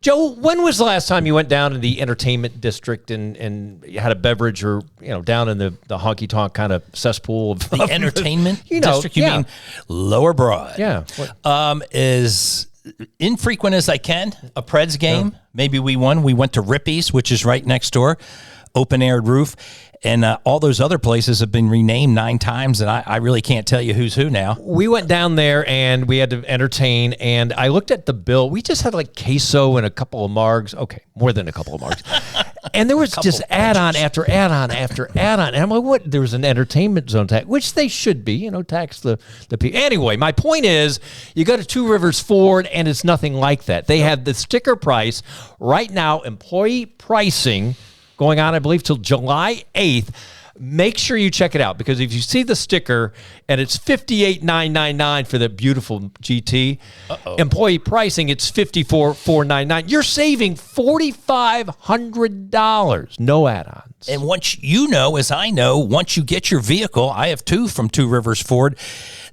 Joe, when was the last time you went down to the entertainment district and you had a beverage or, down in the honky-tonk kind of cesspool of the entertainment district? You mean Lower Broad? Yeah. As infrequent as I can, a Preds game. Yeah. Maybe we won. We went to Rippy's, which is right next door, open-aired roof. And all those other places have been renamed 9 times, and I really can't tell you who's who now. We went down there, and we had to entertain, and I looked at the bill. We just had like queso and a couple of margs. Okay, more than a couple of margs. And there was just add-on after add-on after add-on. And I'm like, what? There was an entertainment zone tax, which they should be, tax the people. Anyway, my point is, you go to Two Rivers Ford, and it's nothing like that. They have the sticker price right now, employee pricing, going on, I believe, till July 8th. Make sure you check it out, because if you see the sticker and it's $58,999 for the beautiful GT, employee pricing, it's $54,499. You're saving $4,500. No add-ons. And once as I know, once you get your vehicle, I have 2 from Two Rivers Ford,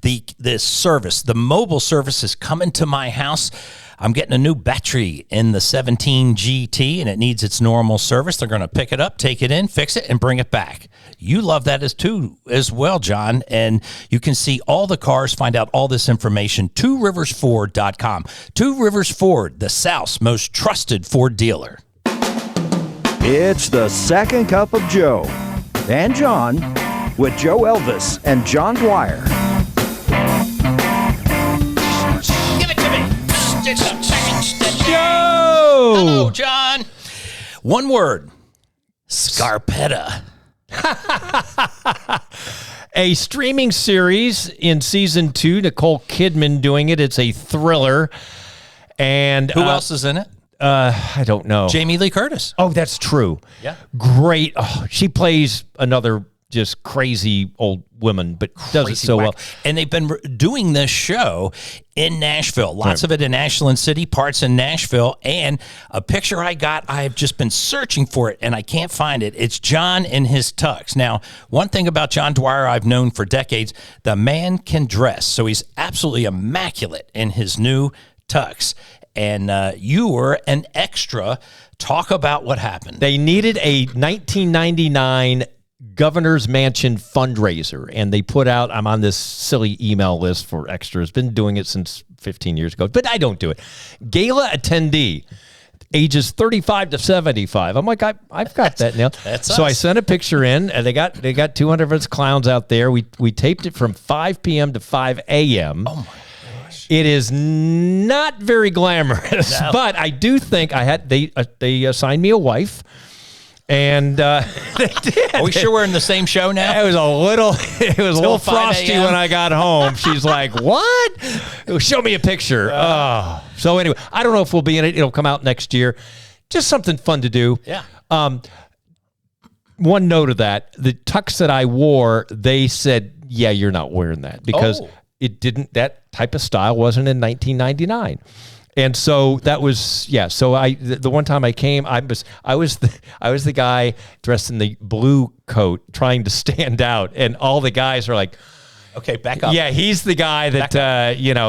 the service, the mobile service is coming to my house. I'm getting a new battery in the 17 GT, and it needs its normal service. They're going to pick it up, take it in, fix it, and bring it back. You love that as well, John. And you can see all the cars, find out all this information, tworiversford.com. Two Rivers Ford, the South's most trusted Ford dealer. It's the Second Cup of Joe and John with Joe Elvis and John Dwyer. Joe! Hello, John. One word. Scarpetta. A streaming series in season 2. Nicole Kidman doing it. It's a thriller. And who else is in it? I don't know. Jamie Lee Curtis. Oh, that's true. Yeah. Great. Oh, she plays another just crazy old woman, but does it so well. And they've been doing this show in Nashville. Lots of it in Ashland City, parts in Nashville. And a picture I got, I've just been searching for it, and I can't find it. It's John in his tux. Now, one thing about John Dwyer I've known for decades, the man can dress. So he's absolutely immaculate in his new tux. And you were an extra. Talk about what happened. They needed a 1999 Governor's Mansion fundraiser, and they put out, I'm on this silly email list for extras, been doing it since 15 years ago, but I don't do it. Gala attendee, ages 35 to 75. I'm like, I've got that now. That's so us. I sent a picture in, and they got 200 of us clowns out there. We taped it from 5 p.m. to 5 a.m. Oh, my gosh. It is not very glamorous, but I do think they assigned me a wife. And they did. Are we sure we're in the same show now? It was a little frosty when I got home. She's like, "What? Show me a picture." So anyway, I don't know if we'll be in it. It'll come out next year. Just something fun to do. Yeah. One note of that: the tux that I wore, they said, "Yeah, you're not wearing that because it didn't. That type of style wasn't in 1999." And so that was So the one time I came, I was the guy dressed in the blue coat trying to stand out, and all the guys are like, "Okay, back up." Yeah, he's the guy that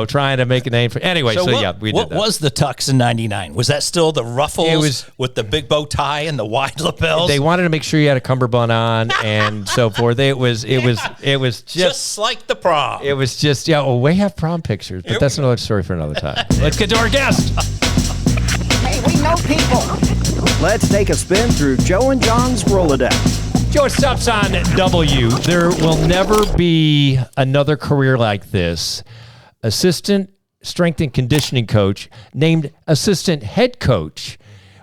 trying to make a name for. Anyway, we did that. What was the tux in '99? Was that still the ruffles? It was with the big bow tie and the wide lapels. They wanted to make sure you had a cummerbund on and so forth. It was just like the prom. It was just we have prom pictures, but that's another story for another time. Let's get to our guest. Hey, we know people. Let's take a spin through Joe and John's Rolodex. Joe, it stops on W. There will never be another career like this. Assistant strength and conditioning coach named assistant head coach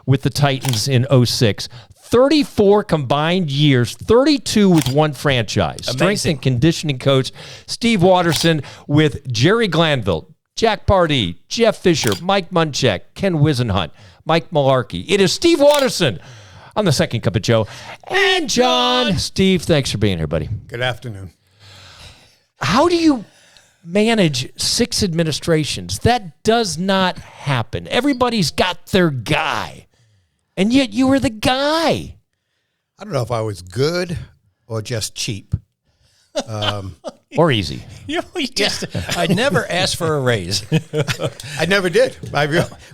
with the Titans in 2006. 34 combined years, 32 with one franchise. Amazing. Strength and conditioning coach Steve Watterson with Jerry Glanville, Jack Pardee, Jeff Fisher, Mike Munchak, Ken Wisenhunt, Mike Malarkey. It is Steve Watterson on the Second Cup of Joe and John. Steve, thanks for being here, buddy. Good afternoon. How do you manage 6 administrations? That does not happen. Everybody's got their guy, and yet you were the guy. I don't know if I was good or just cheap. Or easy. I never asked for a raise. I never did.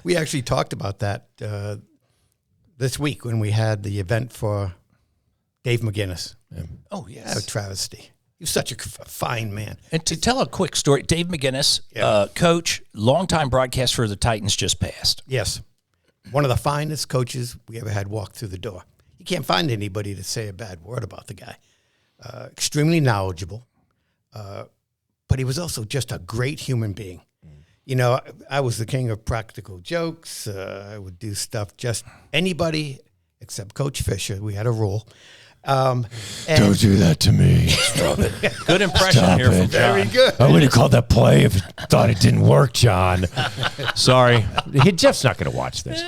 We actually talked about that this week when we had the event for Dave McGinnis. Oh, yes. A travesty. He was such a fine man. And to tell a quick story, Dave McGinnis, coach, longtime broadcast for the Titans, just passed. Yes. One of the finest coaches we ever had walk through the door. You can't find anybody to say a bad word about the guy. Extremely knowledgeable, but he was also just a great human being. You know, I was the king of practical jokes. I would do stuff just anybody except Coach Fisher. We had a rule. Don't do that to me. Stop it. Good impression here from John. Very good. I would have called that play if I thought it didn't work, John. Sorry. Jeff's not going to watch this.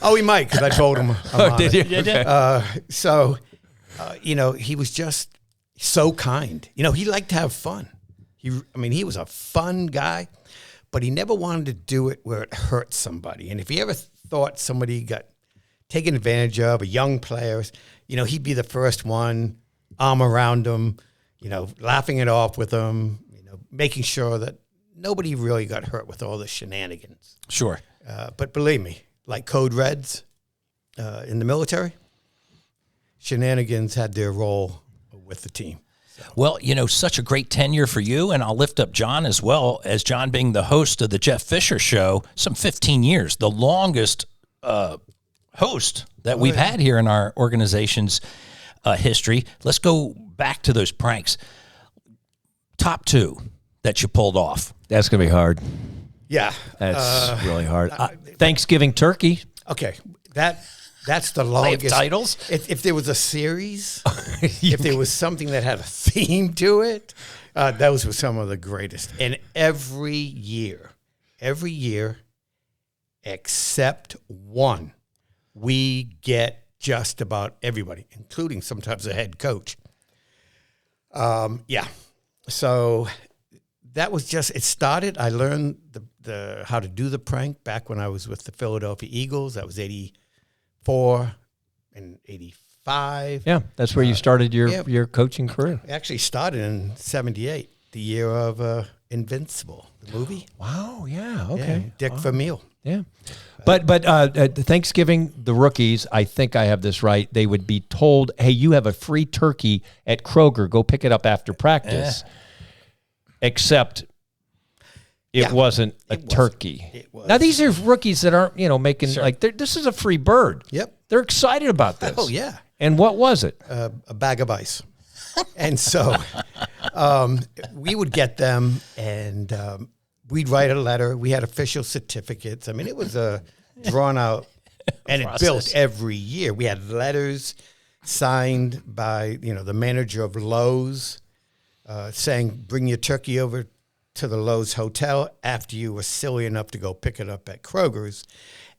Oh, he might, because I told him. Did you? Okay. You know, he was just so kind. You know, he liked to have fun. He was a fun guy, but he never wanted to do it where it hurt somebody. And if he ever thought somebody got taken advantage of, a young players, you know, he'd be the first one, arm around them, you know, laughing it off with them, you know, making sure that nobody really got hurt with all the shenanigans. Sure. But believe me, like Code Reds in the military, shenanigans had their role with the team. Well, you know, such a great tenure for you, and I'll lift up John as well, as John being the host of the Jeff Fisher Show, some 15 years, the longest host that we've had here in our organization's history. Let's go back to those pranks. Top two that you pulled off. That's going to be hard. Yeah. That's really hard. Thanksgiving turkey. Okay. That's the longest. Titles? If there was a series, if there was something that had a theme to it, those were some of the greatest. And every year, except one, we get just about everybody, including sometimes the head coach. Yeah. So that was just, it started, I learned the how to do the prank back when I was with the Philadelphia Eagles. That was 84 and 85. Yeah, that's where you started your coaching career. I actually started in 78, the year of Invincible, the movie. Wow, yeah, okay. Yeah, Dick Vermeil. Yeah. But Thanksgiving, the rookies, I think I have this right, they would be told, hey, you have a free turkey at Kroger. Go pick it up after practice. Except it wasn't a turkey. It was. Now, these are rookies that aren't, making, this is a free bird. Yep. They're excited about this. Oh, yeah. And what was it? A bag of ice. And so we would get them, and we'd write a letter. We had official certificates. I mean, it was a drawn out, and it built every year. We had letters signed by, the manager of Lowe's saying, bring your turkey over to the Lowe's hotel after you were silly enough to go pick it up at Kroger's,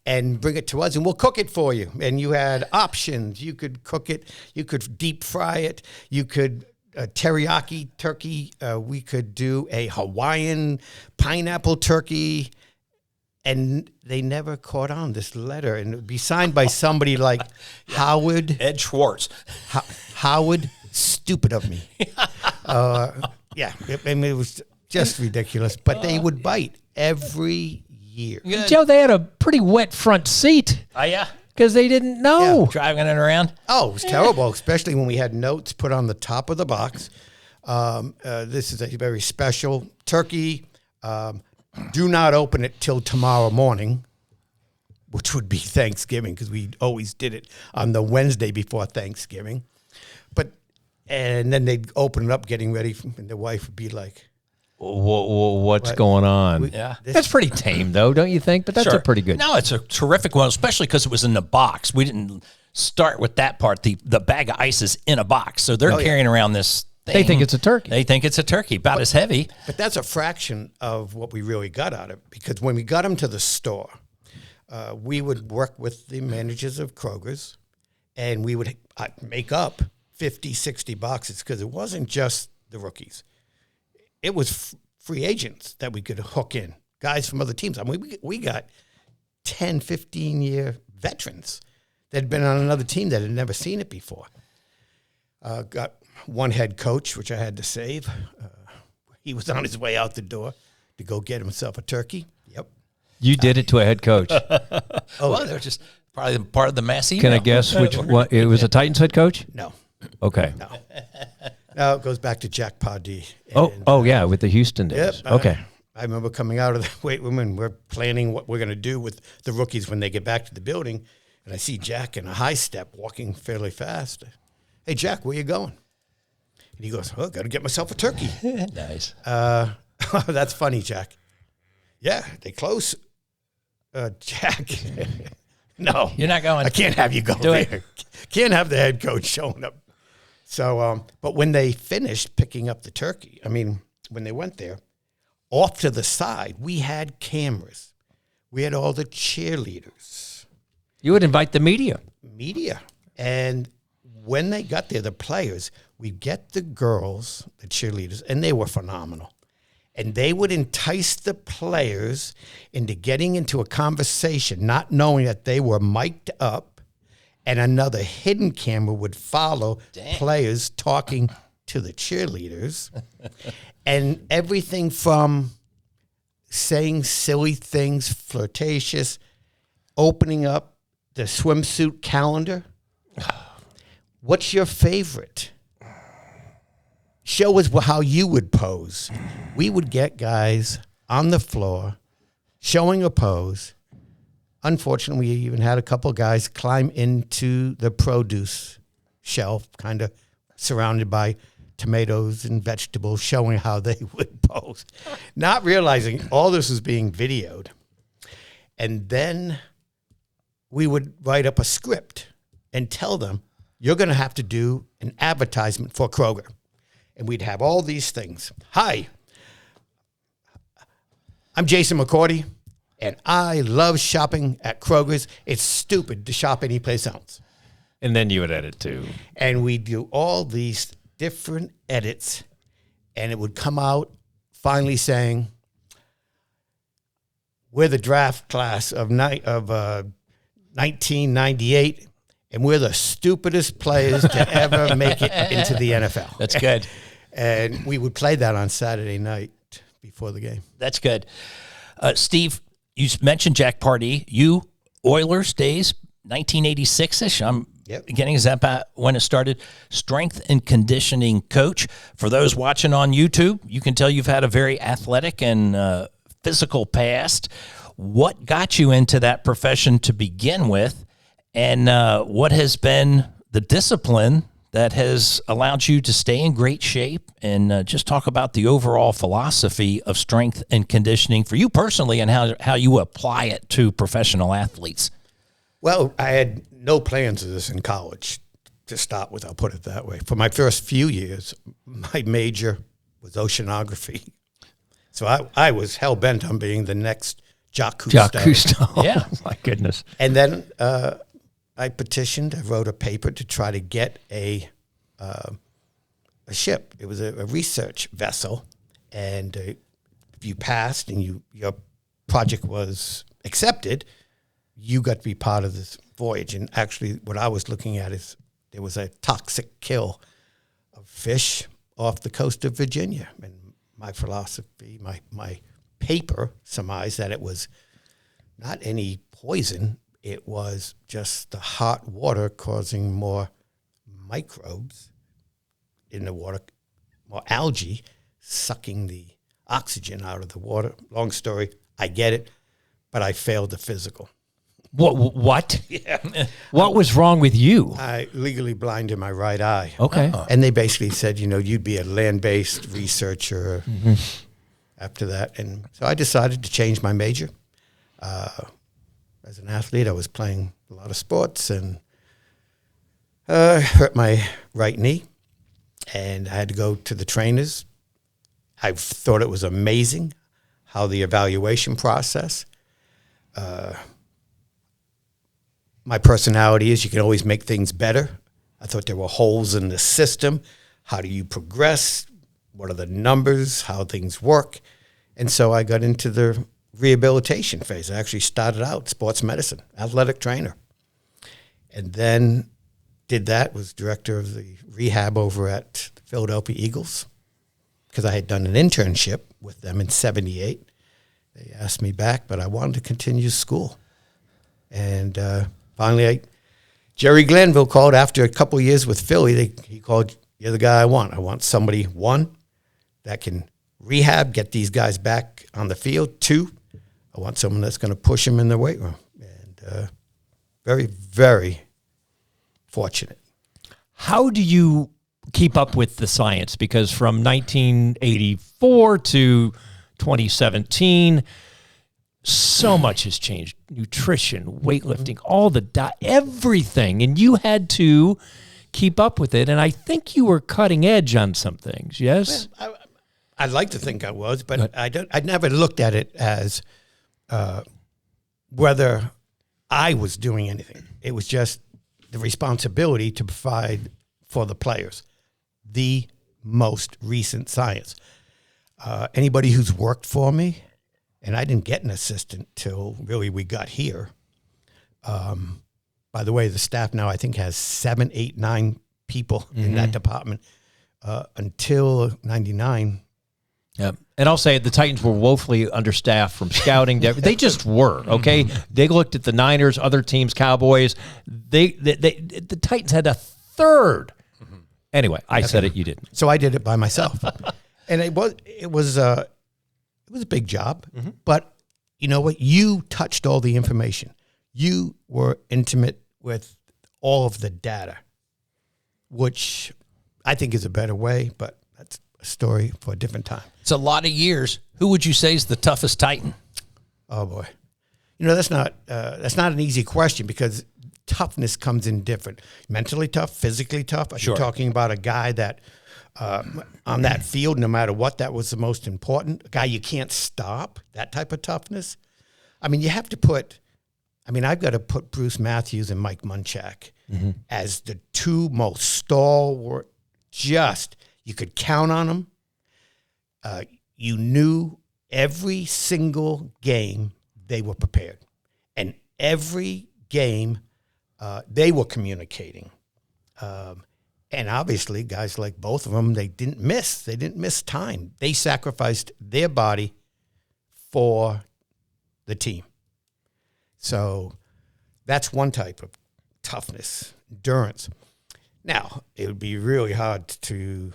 and bring it to us, and we'll cook it for you. And you had options. You could cook it. You could deep fry it. You could teriyaki turkey. We could do a Hawaiian pineapple turkey. And they never caught on this letter. And it would be signed by somebody like Howard. Ed Schwartz. Howard, stupid of me. It was just ridiculous. But they would bite every year. Good. Joe, they had a pretty wet front seat. Oh, yeah? Because they didn't know. Yeah. Driving it around? Oh, it was terrible, especially when we had notes put on the top of the box. This is a very special turkey. Do not open it till tomorrow morning, which would be Thanksgiving, because we always did it on the Wednesday before Thanksgiving. And then they'd open it up getting ready, and the wife would be like, what's going on? That's pretty tame, though, don't you think? But that's a pretty good. No, it's a terrific one, especially because it was in the box. We didn't start with that part. The bag of ice is in a box, so they're carrying around this thing. They think it's a turkey. They think it's a turkey, about as heavy. But that's a fraction of what we really got out of it, because when we got them to the store, we would work with the managers of Kroger's, and we would make up 50, 60 boxes, because it wasn't just the rookies. It was free agents that we could hook in, guys from other teams. I mean, we got 10, 15-year veterans that had been on another team that had never seen it before. Got one head coach, which I had to save. He was on his way out the door to go get himself a turkey. Yep. You did it to a head coach. Well, they're just probably part of the mass email. Can I guess which one? It was a Titans head coach? No. Okay. No, it goes back to Jack Pardee. Yeah, with the Houston days. Yep, Okay. I remember coming out of the weight room and we're planning what we're going to do with the rookies when they get back to the building. And I see Jack in a high step walking fairly fast. Hey, Jack, where you going? And he goes, oh, got to get myself a turkey. Nice. That's funny, Jack. Yeah, they close. Jack, no. You're not going. I can't have you go there. Can't have the head coach showing up. So, but when they finished picking up the turkey, I mean, when they went there, off to the side, we had cameras. We had all the cheerleaders. You would invite the media. And when they got there, the players, we'd get the girls, the cheerleaders, and they were phenomenal. And they would entice the players into getting into a conversation, not knowing that they were mic'd up, and another hidden camera would follow players talking to the cheerleaders. And everything from saying silly things, flirtatious, opening up the swimsuit calendar. What's your favorite? Show us how you would pose. We would get guys on the floor showing a pose. Unfortunately, we even had a couple guys climb into the produce shelf, kind of surrounded by tomatoes and vegetables, showing how they would pose, not realizing all this was being videoed. And then we would write up a script and tell them, you're going to have to do an advertisement for Kroger. And we'd have all these things. Hi, I'm Jason McCourty, and I love shopping at Kroger's. It's stupid to shop anyplace else. And then you would edit too. And we'd do all these different edits, and it would come out finally saying, we're the draft class of 1998, and we're the stupidest players to ever make it into the NFL. That's good. And we would play that on Saturday night before the game. That's good. Steve, you mentioned Jack Pardee. You, Oilers days, 1986-ish. I'm getting, is that about when it started? Strength and conditioning coach. For those watching on YouTube, you can tell you've had a very athletic and physical past. What got you into that profession to begin with? And what has been the discipline that has allowed you to stay in great shape, and just talk about the overall philosophy of strength and conditioning for you personally and how you apply it to professional athletes? Well, I had no plans of this in college to start with, I'll put it that way. For my first few years, my major was oceanography. So I was hell-bent on being the next Jacques Cousteau. Jacques Cousteau. Yeah. My goodness. And then I petitioned. I wrote a paper to try to get a ship. It was a research vessel, and if you passed and your project was accepted, you got to be part of this voyage. And actually, what I was looking at is there was a toxic kill of fish off the coast of Virginia, and my philosophy, my paper surmised that it was not any poison. It was just the hot water causing more microbes in the water, more algae sucking the oxygen out of the water. Long story, I get it, but I failed the physical. What? Yeah. What was wrong with you? I legally blind in my right eye. Okay. And they basically said, you'd be a land-based researcher after that. And so I decided to change my major. As an athlete, I was playing a lot of sports and hurt my right knee. And I had to go to the trainers. I thought it was amazing how the evaluation process, my personality is you can always make things better. I thought there were holes in the system. How do you progress? What are the numbers? How things work? And so I got into the rehabilitation phase. I actually started out sports medicine, athletic trainer. And then did that, was director of the rehab over at the Philadelphia Eagles, because I had done an internship with them in 78. They asked me back, but I wanted to continue school. And finally, Jerry Glanville called after a couple of years with Philly. He called, "You're the guy I want. I want somebody, one, that can rehab, get these guys back on the field. Two, I want someone that's going to push them in the weight room." And very, very fortunate. How do you keep up with the science? Because from 1984 to 2017, so much has changed. Nutrition, weightlifting, all the everything. And you had to keep up with it. And I think you were cutting edge on some things, yes? Well, I'd like to think I was, but I never looked at it as whether I was doing anything. It was just the responsibility to provide for the players the most recent science. Anybody who's worked for me, and I didn't get an assistant till really we got here. By the way, the staff now I think has 7, 8, 9 people in that department. Until 99. Yeah. And I'll say the Titans were woefully understaffed from scouting. They just were, okay? They looked at the Niners, other teams, Cowboys. The Titans had a third. Anyway, I said it, you didn't. So I did it by myself. And it was a big job, but you know what? You touched all the information. You were intimate with all of the data, which I think is a better way, but that's a story for a different time. It's a lot of years. Who would you say is the toughest Titan? Oh boy, you know that's not an easy question because toughness comes in different. Mentally tough, physically tough. Are you talking about a guy that on that field, no matter what, that was the most important? A guy you can't stop, that type of toughness? I mean, you have to put, I've got to put Bruce Matthews and Mike Munchak as the two most stalwart, just, you could count on them. You knew every single game they were prepared. And every game they were communicating. And obviously, guys like both of them, they didn't miss time. They sacrificed their body for the team. So that's one type of toughness, endurance. Now, it would be really hard to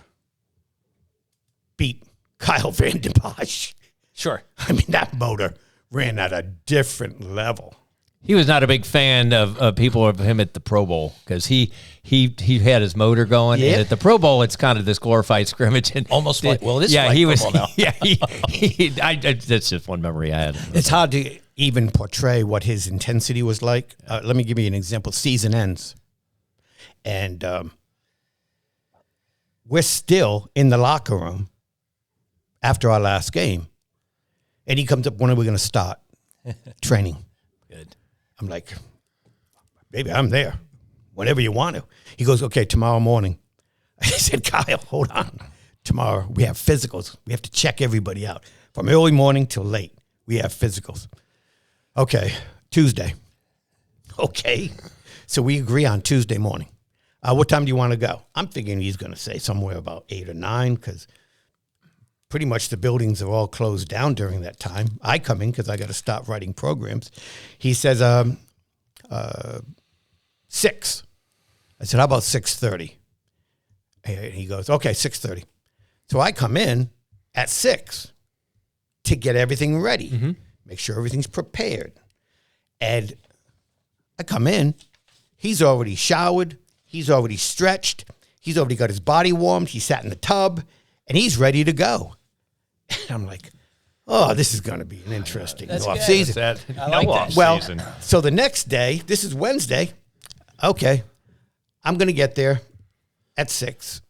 beat Kyle Van Den Bosch. Sure. That motor ran at a different level. He was not a big fan of people of him at the Pro Bowl because he had his motor going. Yeah. And at the Pro Bowl, it's kind of this glorified scrimmage. And almost like, well, this yeah, is he like was. football now. Yeah, that's just one memory I had. It's hard to even portray what his intensity was like. Let me give you an example. Season ends. And we're still in the locker room after our last game. And he comes up, when are we going to start training? Good. I'm like, baby, I'm there. Whenever you want to. He goes, okay, tomorrow morning. I said, Kyle, hold on. Tomorrow we have physicals. We have to check everybody out. From early morning till late, we have physicals. Okay, Tuesday. Okay. So we agree on Tuesday morning. What time do you want to go? I'm thinking he's going to say somewhere about 8 or 9 because pretty much the buildings are all closed down during that time. I come in because I got to stop writing programs. He says 6. I said, how about 6:30? And he goes, okay, 6:30. So I come in at 6 to get everything ready, make sure everything's prepared. And I come in, he's already showered, he's already stretched, he's already got his body warmed, he sat in the tub, and he's ready to go. And I'm like, oh, this is going to be an interesting off season. I like that. Well, so the next day, this is Wednesday. Okay, I'm going to get there at 6.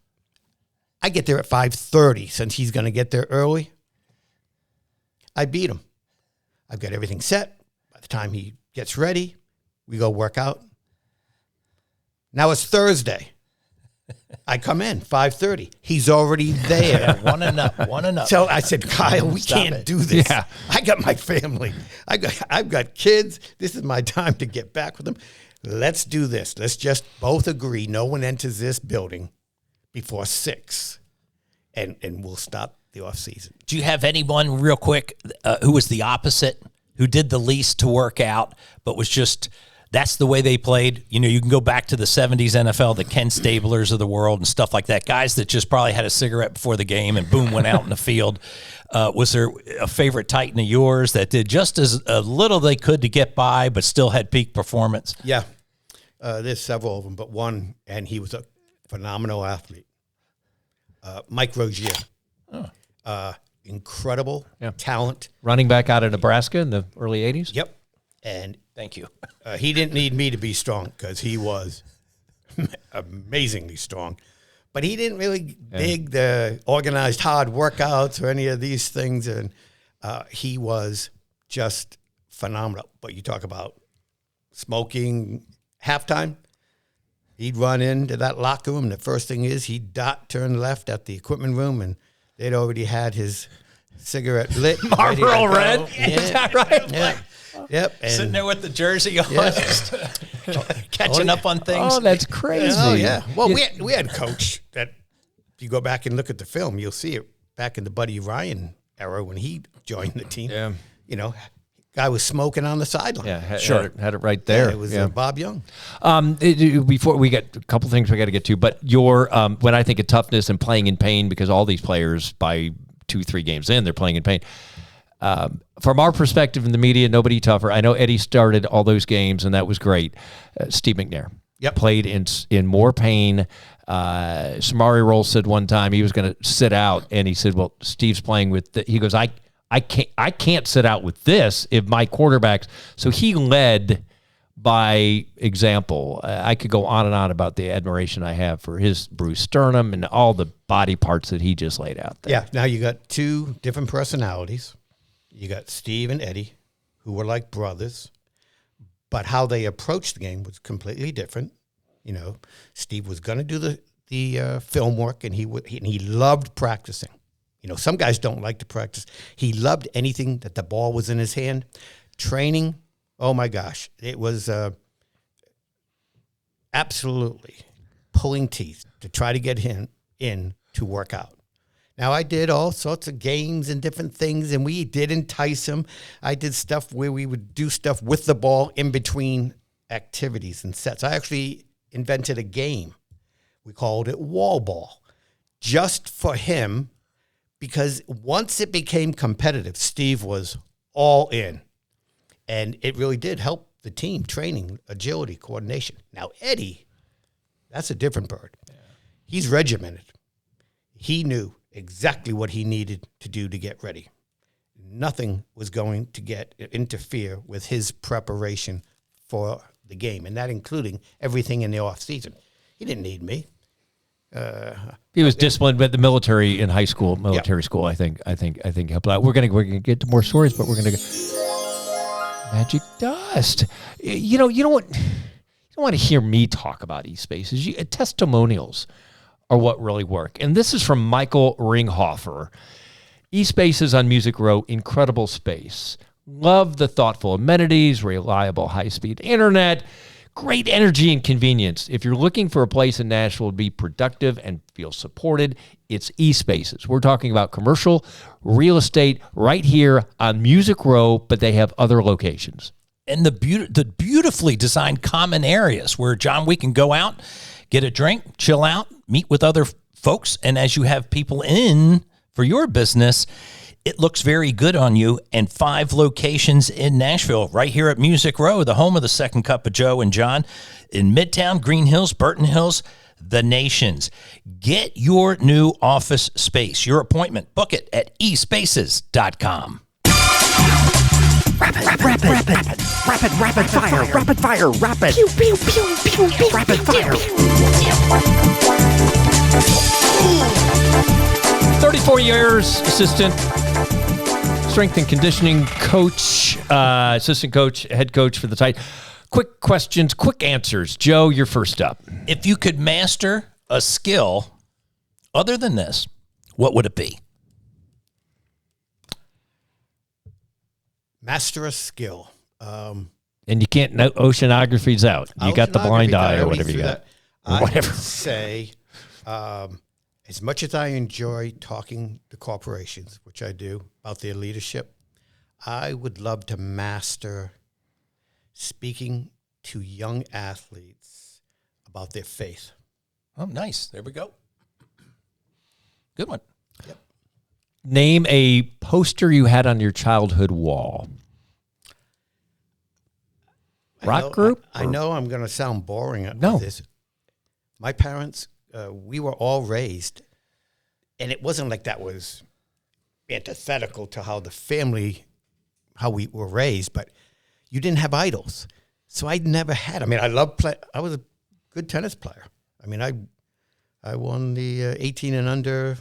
I get there at 5:30 since he's going to get there early. I beat him. I've got everything set. By the time he gets ready, we go work out. Now it's Thursday. I come in 5:30. He's already there. One and up. So I said, Kyle, we Stop can't it. do this. Yeah. I got my family. I've got kids. This is my time to get back with them. let's do this. Let's just both agree no one enters this building before 6, and we'll stop the off season. Do you have anyone real quick who was the opposite, who did the least to work out, but was just, that's the way they played? You know, you can go back to the 70s NFL, the Ken Stablers of the world and stuff like that. Guys that just probably had a cigarette before the game and boom, went out in the field. Was there a favorite Titan of yours that did just as little they could to get by, but still had peak performance? Yeah. There's several of them, but one, and he was a phenomenal athlete. Mike Rozier. Incredible talent. Running back out of Nebraska in the early 80s? Yep. And Thank you. he didn't need me to be strong because he was amazingly strong. But he didn't really dig the organized hard workouts or any of these things. And he was just phenomenal. But you talk about smoking halftime, he'd run into that locker room. The first thing is he'd turn left at the equipment room, and they'd already had his cigarette lit. Marlboro Red? Is that right? Yeah. Yep. And Sitting there with the jersey on, just catching up on things. Oh, that's crazy. oh, yeah. Well, we had a coach that, if you go back and look at the film, you'll see it back in the Buddy Ryan era when he joined the team. Yeah. You know, guy was smoking on the sideline. Yeah, had it right there. Yeah, it was Bob Young. Before we get a couple things we got to get to, but your when I think of toughness and playing in pain, because all these players by 2-3 games in, they're playing in pain. From our perspective in the media, nobody tougher. I know Eddie started all those games, and that was great. Steve McNair played in more pain. Samari Roll said one time he was going to sit out, and he said, "Well, Steve's playing with." He goes, I can't sit out with this if my quarterbacks." So he led by example. I could go on and on about the admiration I have for his bruised sternum and all the body parts that he just laid out there. Yeah. Now you got two different personalities. You got Steve and Eddie, who were like brothers, but how they approached the game was completely different. You know, Steve was going to do the film work, and he loved practicing. You know, some guys don't like to practice. He loved anything that the ball was in his hand. Training, oh my gosh, it was absolutely pulling teeth to try to get him in to work out. Now, I did all sorts of games and different things, and we did entice him. I did stuff where we would do stuff with the ball in between activities and sets. I actually invented a game. We called it wall ball, just for him, because once it became competitive, Steve was all in. And it really did help the team, training, agility, coordination. Now, Eddie, that's a different bird. Yeah. He's regimented. He knew exactly what he needed to do to get ready. Nothing was going to interfere with his preparation for the game, and that including everything in the off season. He didn't need me. He was disciplined, but the military in high school, school, I think helped out. We're gonna get to more stories, but we're gonna go magic dust. You don't want to hear me talk about e-spaces. Testimonials are what really work. And this is from Michael Ringhofer. E-spaces on Music Row, incredible space. Love the thoughtful amenities, reliable high-speed internet, great energy and convenience. If you're looking for a place in Nashville to be productive and feel supported, it's e-spaces. We're talking about commercial real estate right here on Music Row, but they have other locations. And the beautifully designed common areas where, John, we can go out, get a drink, chill out, meet with other folks, and as you have people in for your business, it looks very good on you. And 5 locations in Nashville, right here at Music Row, the home of the Second Cup of Joe and John, in Midtown, Green Hills, Burton Hills, the Nations. Get your new office space. Your appointment, book it at espaces.com. Rapid fire. Pew, pew, pew, pew, pew, rapid fire. 34 years, assistant strength and conditioning coach, assistant coach, head coach for the Titans. Quick questions, quick answers. Joe, you're first up. If you could master a skill other than this, what would it be? Master a skill. And you can't know oceanography's out. You got the blind Oceanography, eye I or already whatever you threw got. that. I Whatever. would say, as much as I enjoy talking to corporations, which I do, about their leadership, I would love to master speaking to young athletes about their faith. Oh, nice. There we go. Good one. Name a poster you had on your childhood wall. Rock group? I know I'm going to sound boring at No. this. My parents, we were all raised, and it wasn't like that was antithetical to how we were raised, but you didn't have idols. So I never had. I mean, I was a good tennis player. I mean, I won the 18 and under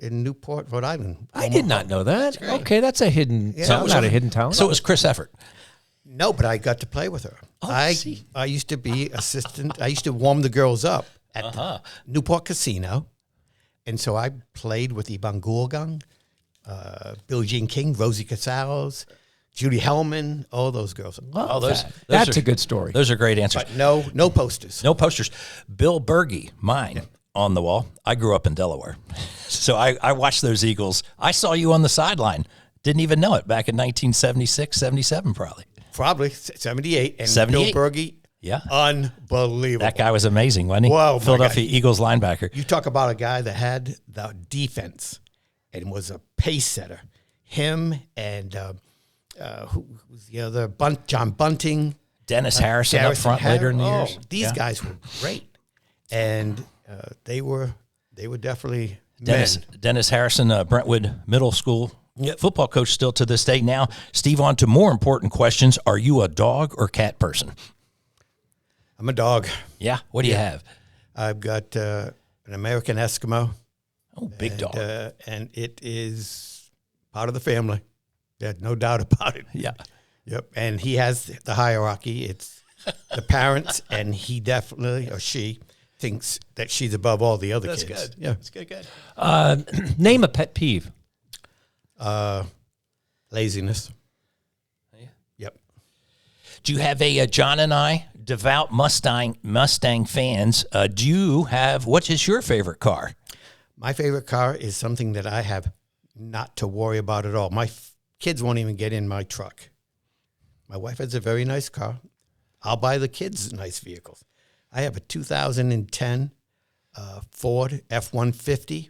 in Newport, Rhode Island. I did not know that. Okay, that's a hidden talent. So- Not a hidden talent. So it was Chris Effort. No, but I got to play with her. I used to be assistant. I used to warm the girls up at the Newport Casino. And so I played with Ivan Goolgang, Billie Jean King, Rosie Casals, Judy Hellman, all those girls. That's a good story. Those are great answers. But no posters. No posters. Bill Berge, mine, on the wall. I grew up in Delaware. So I watched those Eagles. I saw you on the sideline. Didn't even know it back in 1976, 77 probably. Probably 78. And 78. Bill Berge, Yeah. unbelievable. That guy was amazing, wasn't he? Whoa, my Philadelphia God. Eagles linebacker. You talk about a guy that had the defense and was a pace setter. Him and who was the other? John Bunting. Dennis Harrison up front later in the years. These guys were great. And they were definitely Dennis, men. Dennis Harrison, Brentwood Middle School football coach still to this day. Now, Steve, on to more important questions. Are you a dog or cat person? I'm a dog. Yeah. What do you have? I've got an American Eskimo. Oh, big dog. And it is part of the family. There's no doubt about it. Yeah. Yep. And he has the hierarchy. It's the parents, and he definitely, or she, thinks that she's above all the other kids. That's good. Yeah. That's good. Name a pet peeve. Laziness. Yeah. Yep. Do you have a John and I, devout Mustang fans, do you have, what is your favorite car? My favorite car is something that I have not to worry about at all. My kids won't even get in my truck. My wife has a very nice car. I'll buy the kids nice vehicles. I have a 2010 Ford F-150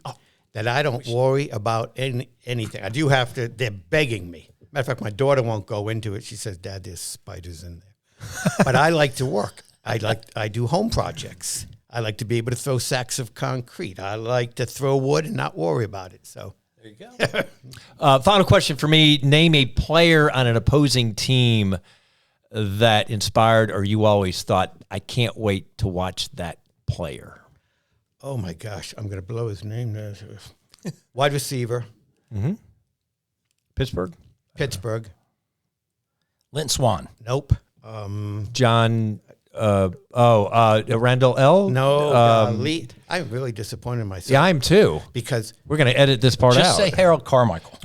that I don't worry about anything. I do have to, they're begging me. Matter of fact, my daughter won't go into it. She says, Dad, there's spiders in there. But I like to work. I do home projects. I like to be able to throw sacks of concrete. I like to throw wood and not worry about it. So There you go. Final question for me. Name a player on an opposing team that inspired or you always thought, I can't wait to watch that player. oh my gosh, I'm going to blow his name now. Wide receiver, Pittsburgh? Pittsburgh. Lynn Swan. Nope. John, Randall L? No. Lee. I'm really disappointed in myself. Yeah, I am too. Because We're going to edit this part Just out. say Harold Carmichael.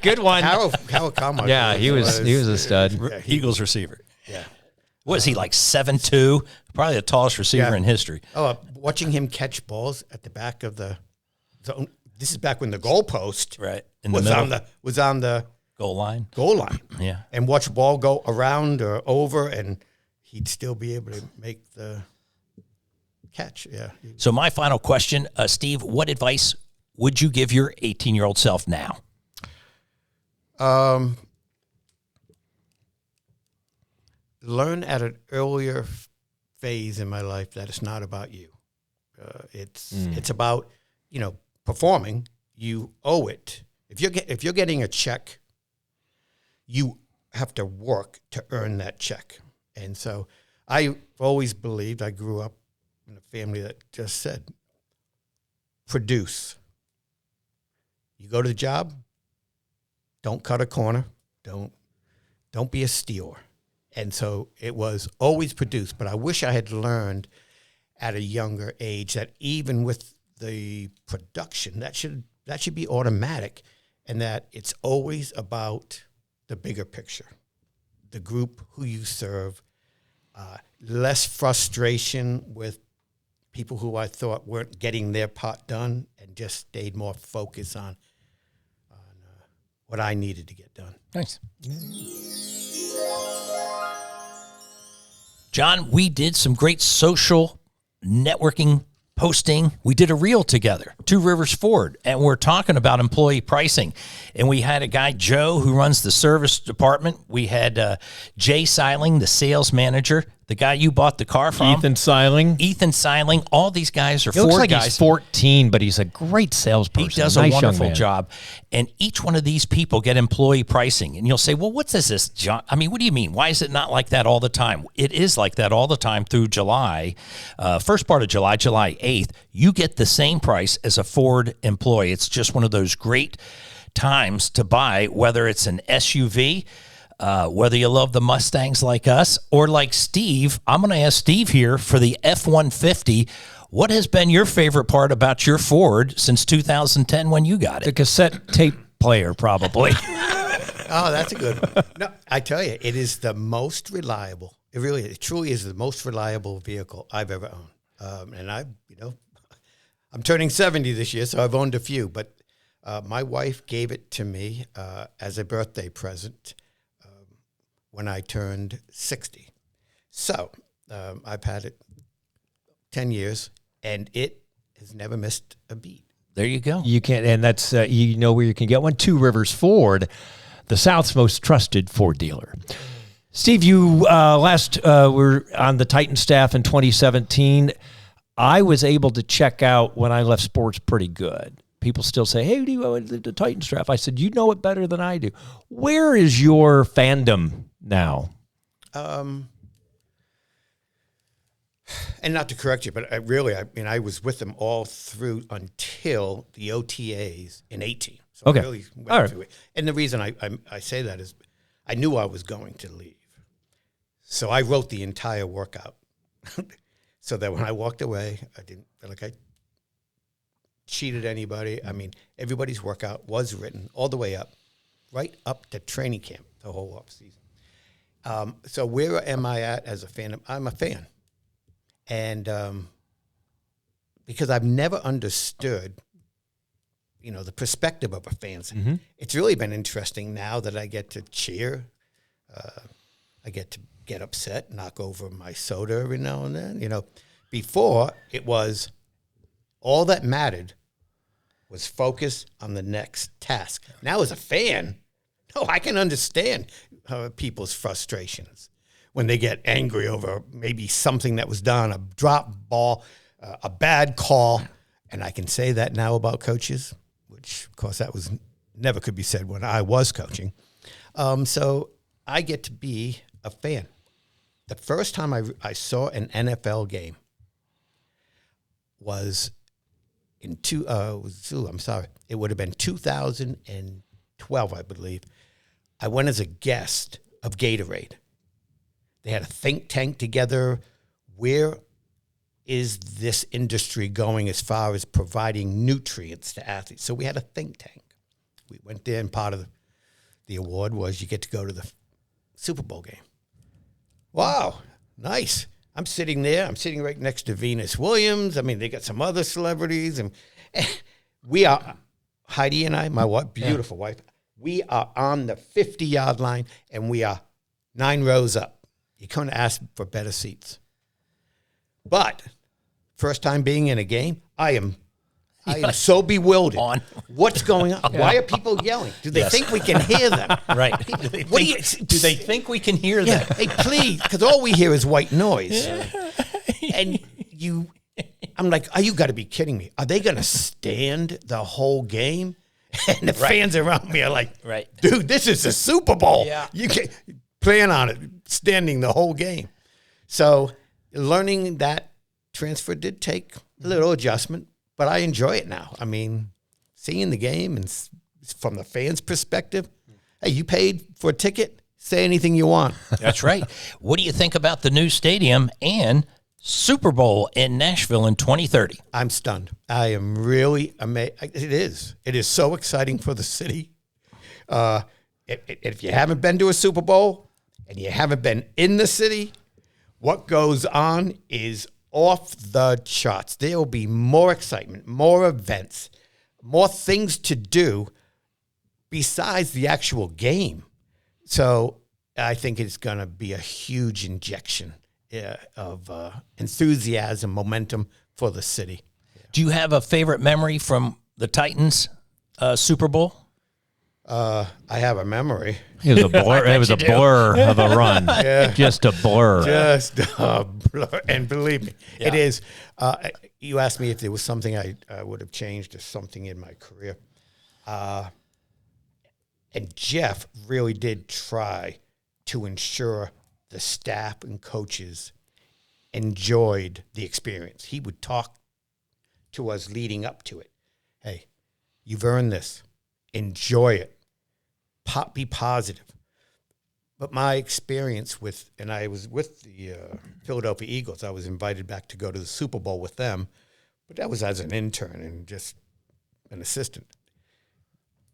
Good one. Harold Carmichael. Yeah, he was a stud. Eagles receiver. Yeah. What is he, like 7'2"? Probably the tallest receiver Yeah. in history. Oh, watching him catch balls at the back of the zone. This is back when the goalpost Right. In the was middle. was on the Goal line. goal line. Yeah. And watch the ball go around or over, and he'd still be able to make the catch. Yeah. So my final question, Steve, what advice would you give your 18-year-old self now? Learn at an earlier phase in my life that it's not about you. It's about, performing. You owe it. If you're getting a check, you have to work to earn that check. And so I've always believed, I grew up in a family that just said, produce. You go to the job, don't cut a corner, don't be a stealer. And so it was always produced. But I wish I had learned at a younger age that even with the production, that should be automatic, and that it's always about the bigger picture. the group who you serve, less frustration with people who I thought weren't getting their part done, and just stayed more focused on what I needed to get done. Nice. John, we did some great social networking posting. We did a reel together, Two Rivers Ford, and we're talking about employee pricing. And we had a guy, Joe, who runs the service department. We had Jay Seiling, the sales manager, the guy you bought the car from. Ethan Seiling. All these guys are He looks Ford like guys. he's 14, but he's a great salesperson. He does Nice a young wonderful man. job. And each one of these people get employee pricing. And you'll say, well, what is this, John? I mean, what do you mean? Why is it not like that all the time? It is like that all the time through July. First part of July, July 8th, you get the same price as a Ford employee. It's just one of those great times to buy, whether it's an SUV, whether you love the Mustangs like us, or like Steve. I'm going to ask Steve here for the F-150. What has been your favorite part about your Ford since 2010 when you got The it? cassette tape player, probably. Oh, that's a good one. No, I tell you, it is the most reliable. It truly is the most reliable vehicle I've ever owned. And I'm turning 70 this year, so I've owned a few. But my wife gave it to me as a birthday present when I turned 60. So I've had it 10 years, and it has never missed a beat. There you go. You can, and that's you know where you can get one. Two Rivers Ford, the South's most trusted Ford dealer. Steve, you were on the Titan staff in 2017. I was able to check out when I left sports pretty good. People still say, "Hey, do you go to the Titan staff?" I said, "You know it better than I do." Where is your fandom now? And not to correct you, but I was with them all through until the OTAs in 18. So Okay. I really went All right. through it. And the reason I say that is I knew I was going to leave. So I wrote the entire workout so that when I walked away, I didn't feel like I cheated anybody. I mean, everybody's workout was written all the way up, right up to training camp, the whole off season. So where am I at as a fan? I'm a fan. And because I've never understood, the perspective of a fan. Mm-hmm. It's really been interesting now that I get to cheer. I get to get upset, knock over my soda every now and then. Before it was all that mattered was focus on the next task. Now as a fan, I can understand people's frustrations when they get angry over maybe something that was done, a drop ball, a bad call. And I can say that now about coaches, which, of course, that was never could be said when I was coaching. So I get to be a fan. The first time I saw an NFL game was it would have been 2012, I believe. I went as a guest of Gatorade. They had a think tank together. Where is this industry going as far as providing nutrients to athletes? So we had a think tank. We went there, and part of the award was you get to go to the Super Bowl game. Wow, nice. I'm sitting there. I'm sitting right next to Venus Williams. I mean, they got some other celebrities. And we are, Heidi and I, my wife, beautiful wife, we are on the 50-yard line, and we are 9 rows up. You couldn't ask for better seats. But first time being in a game, I am so bewildered. What's going on? Why are people yelling? Do they think we can hear them? Right. Do they think we can hear Yeah, that? hey, please, because all we hear is white noise. And I'm like, oh, you got to be kidding me. Are they going to stand the whole game? And the fans around me are like, Right. dude, this is a Super Bowl. Yeah. You can plan on it, standing the whole game. So learning that transfer did take a little adjustment, but I enjoy it now. I mean, seeing the game and from the fans' perspective, hey, you paid for a ticket, say anything you want. That's right. What do you think about the new stadium and Super Bowl in Nashville in 2030? I'm stunned. I am really amazed. It is. It is so exciting for the city. If you haven't been to a Super Bowl, and you haven't been in the city, what goes on is off the charts. There will be more excitement, more events, more things to do besides the actual game. So I think it's going to be a huge injection of enthusiasm, momentum for the city. Do you have a favorite memory from the Titans Super Bowl? I have a memory. It was a blur. It was a blur of a run. Just a blur. Just a blur. And believe me, it is. You asked me if there was something I would have changed or something in my career. And Jeff really did try to ensure the staff and coaches enjoyed the experience. He would talk to us leading up to it. Hey, you've earned this. Enjoy it. Be positive. But my experience with, and I was with the Philadelphia Eagles. I was invited back to go to the Super Bowl with them, but that was as an intern and just an assistant.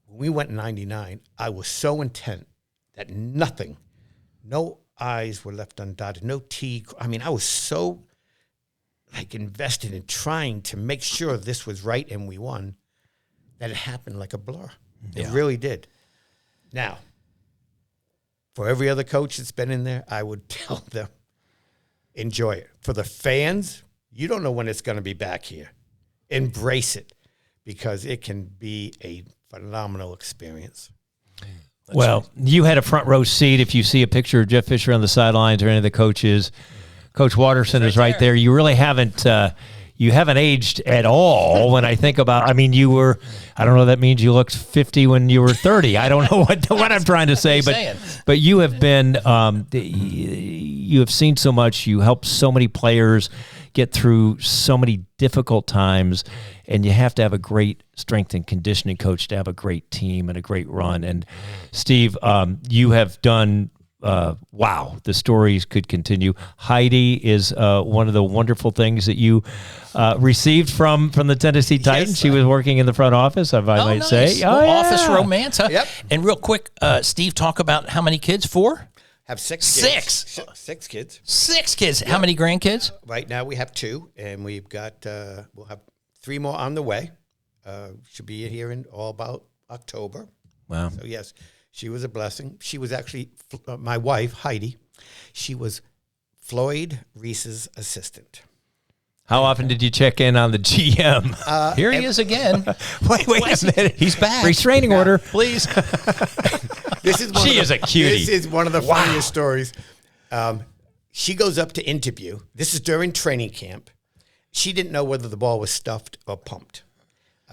When we went in 99, I was so intent that no I's were left undotted, no T. I mean, I was so invested in trying to make sure this was right and we won that it happened like a blur. It really did. Now, for every other coach that's been in there, I would tell them, enjoy it. For the fans, you don't know when it's going to be back here. Embrace it, because it can be a phenomenal experience. Well, you had a front row seat. If you see a picture of Jeff Fisher on the sidelines or any of the coaches, Coach Watterson is right there. You really haven't aged at all. When I think about, I mean, I don't know, that means you looked 50 when you were 30. I don't know what I'm trying to say, but you have been, you have seen so much. You helped so many players get through so many difficult times, and you have to have a great strength and conditioning coach to have a great team and a great run. And Steve, you have done, wow, the stories could continue. Heidi is one of the wonderful things that you received from the Tennessee Titans. She was working in the front office, I might say. Office romance, huh? Yep. And real quick, Steve, talk about how many kids? 4? Have 6 kids. 6 kids. 6 kids. How many grandkids? Right now we have 2, and we've got, we'll have 3 more on the way. Should be here in all about October. Wow. So, yes, she was a blessing. She was actually, my wife, Heidi, she was Floyd Reese's assistant. How often did you check in on the GM? Here he is again. Wait a minute. He's back. Restraining order, please. She is a cutie. This is one of the funniest stories. She goes up to interview. This is during training camp. She didn't know whether the ball was stuffed or pumped.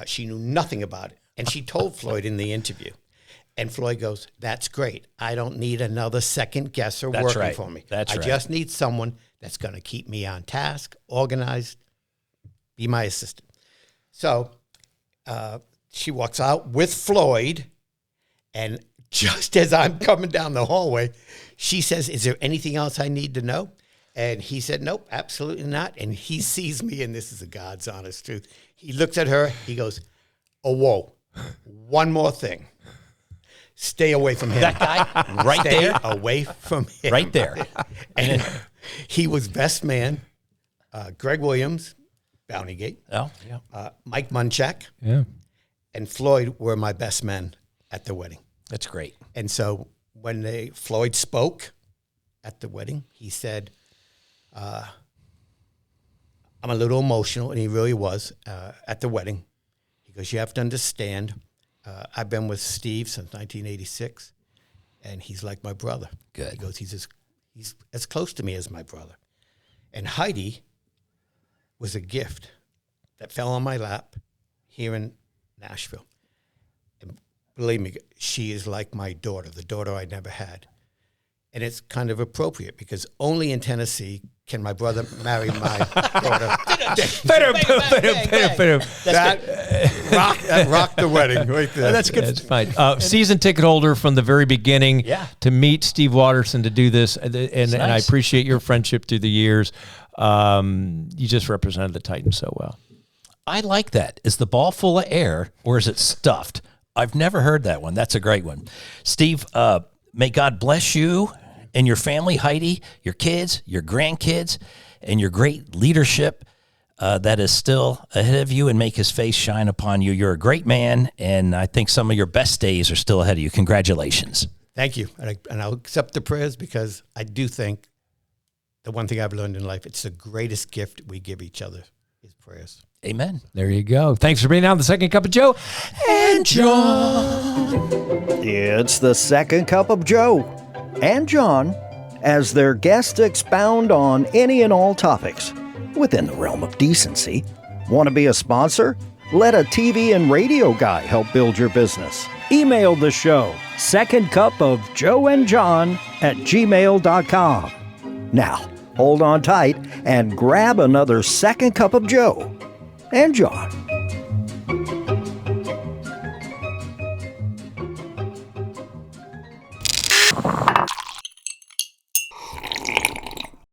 She knew nothing about it. And she told Floyd in the interview. And Floyd goes, "That's great. I don't need another second guesser working for me. I just need someone that's going to keep me on task, organized, be my assistant." So she walks out with Floyd, and just as I'm coming down the hallway, she says, "Is there anything else I need to know?" And he said, "Nope, absolutely not." And he sees me, and this is a God's honest truth. He looks at her. He goes, "Oh, whoa, one more thing. Stay away from him." That guy right Stay there? away from him. Right there. And he was best man, Greg Williams, Bountygate, Oh, yeah. Mike Munchak, Yeah. and Floyd were my best men at the wedding. That's great. And so when Floyd spoke at the wedding, he said, "I'm a little emotional," and he really was at the wedding. He goes, "You have to understand, I've been with Steve since 1986, and he's like my brother." Good. He goes, he's as close to me as my brother. And Heidi was a gift that fell on my lap here in Nashville. And believe me, she is like my daughter, the daughter I never had. And it's kind of appropriate because only in Tennessee can my brother marry my daughter. That rocked the wedding right there. That's good. That's fine. Season ticket holder from the very beginning to meet Steve Watterson to do this. And I appreciate your friendship through the years. You just represented the Titans so well. I like that. Is the ball full of air or is it stuffed? I've never heard that one. That's a great one. Steve, may God bless you and your family, Heidi, your kids, your grandkids, and your great leadership that is still ahead of you, and make his face shine upon you. You're a great man, and I think some of your best days are still ahead of you. Congratulations. Thank you. And I'll accept the prayers, because I do think the one thing I've learned in life, it's the greatest gift we give each other is prayers. Amen. There you go. Thanks for being on the Second Cup of Joe and John. It's the Second Cup of Joe and John as their guests expound on any and all topics within the realm of decency. Want to be a sponsor? Let a TV and radio guy help build your business. Email the show, secondcupofjoeandjohn@gmail.com. Now, hold on tight and grab another Second Cup of Joe and John.